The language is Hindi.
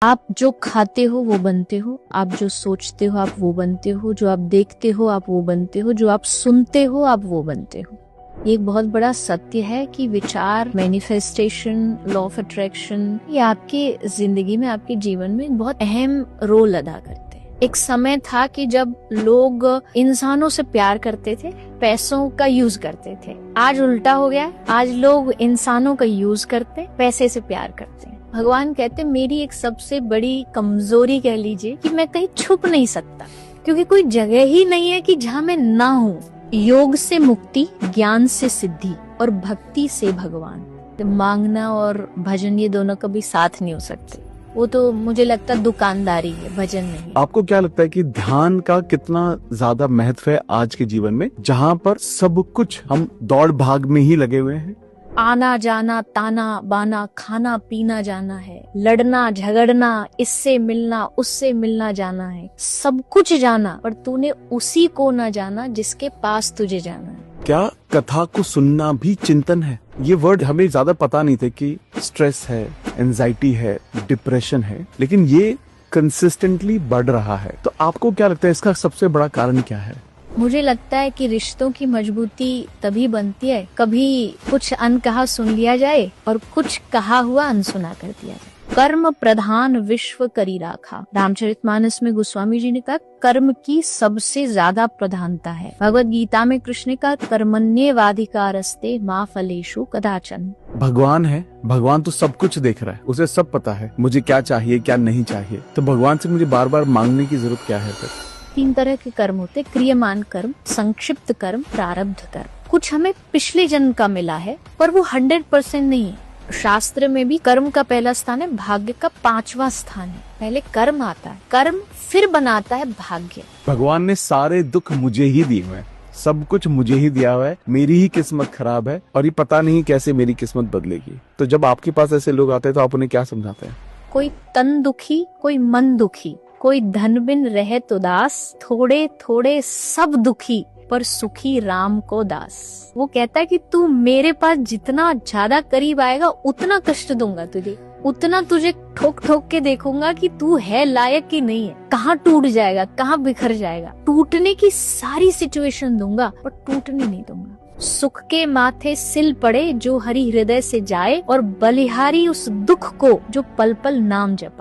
आप जो खाते हो वो बनते हो, आप जो सोचते हो आप वो बनते हो, जो आप देखते हो आप वो बनते हो, जो आप सुनते हो आप वो बनते हो। ये एक बहुत बड़ा सत्य है कि विचार, मैनिफेस्टेशन, लॉ ऑफ अट्रैक्शन ये आपके जिंदगी में, आपके जीवन में एक बहुत अहम रोल अदा करते हैं। एक समय था कि जब लोग इंसानों से प्यार करते थे, पैसों का यूज करते थे। आज उल्टा हो गया है, आज लोग इंसानों का यूज करते, पैसे से प्यार करते हैं। भगवान कहते मेरी एक सबसे बड़ी कमजोरी कह लीजिए कि मैं कहीं छुप नहीं सकता, क्योंकि कोई जगह ही नहीं है कि जहाँ मैं ना हूँ। योग से मुक्ति, ज्ञान से सिद्धि और भक्ति से भगवान। तो मांगना और भजन ये दोनों कभी साथ नहीं हो सकते। वो तो मुझे लगता है दुकानदारी है, भजन नहीं। आपको क्या लगता है कि ध्यान का कितना ज्यादा महत्व है आज के जीवन में, जहाँ पर सब कुछ हम दौड़ भाग में ही लगे हुए हैं? आना जाना, ताना बाना, खाना पीना जाना है, लड़ना झगड़ना, इससे मिलना उससे मिलना जाना है, सब कुछ जाना, पर तूने उसी को ना जाना जिसके पास तुझे जाना है। क्या कथा को सुनना भी चिंतन है? ये वर्ड हमें ज्यादा पता नहीं थे कि स्ट्रेस है, एंजाइटी है, डिप्रेशन है, लेकिन ये कंसिस्टेंटली बढ़ रहा है। तो आपको क्या लगता है इसका सबसे बड़ा कारण क्या है? मुझे लगता है कि रिश्तों की मजबूती तभी बनती है कभी कुछ अनकहा सुन लिया जाए और कुछ कहा हुआ अनसुना कर दिया जाए। कर्म प्रधान विश्व करी राखा, रामचरितमानस में गोस्वामी जी ने कहा कर्म की सबसे ज्यादा प्रधानता है। भगवत गीता में कृष्ण ने कहा कर्मण्येवाधिकारस्ते मा फलेषु कदाचन। भगवान है, भगवान तो सब कुछ देख रहा है, उसे सब पता है मुझे क्या चाहिए क्या नहीं चाहिए। तो भगवान से मुझे बार बार मांगने की जरूरत क्या है फिर? 3 तरह के कर्म होते, क्रियमान कर्म, संक्षिप्त कर्म, प्रारब्ध कर्म। कुछ हमें पिछले जन्म का मिला है पर वो 100% नहीं है। शास्त्र में भी कर्म का पहला स्थान है, भाग्य का 5वां स्थान है। पहले कर्म आता है, कर्म फिर बनाता है भाग्य। भगवान ने सारे दुख मुझे ही दिए हुए हैं, सब कुछ मुझे ही दिया हुआ है, मेरी ही किस्मत खराब है और ये पता नहीं कैसे मेरी किस्मत बदलेगी। तो जब आपके पास ऐसे लोग आते हैं तो आप उन्हें क्या समझाते हैं? कोई तन दुखी, कोई मन दुखी, कोई धन बिन रहे तो दास, थोड़े थोड़े सब दुखी पर सुखी राम को दास। वो कहता है कि तू मेरे पास जितना ज्यादा करीब आएगा उतना कष्ट दूंगा तुझे, उतना तुझे ठोक ठोक के देखूंगा कि तू है लायक कि नहीं है, कहाँ टूट जाएगा, कहाँ बिखर जाएगा। टूटने की सारी सिचुएशन दूंगा पर टूटने नहीं दूंगा। सुख के माथे सिल पड़े जो हरि हृदय से जाए और बलिहारी उस दुख को जो पल पल नाम जपा।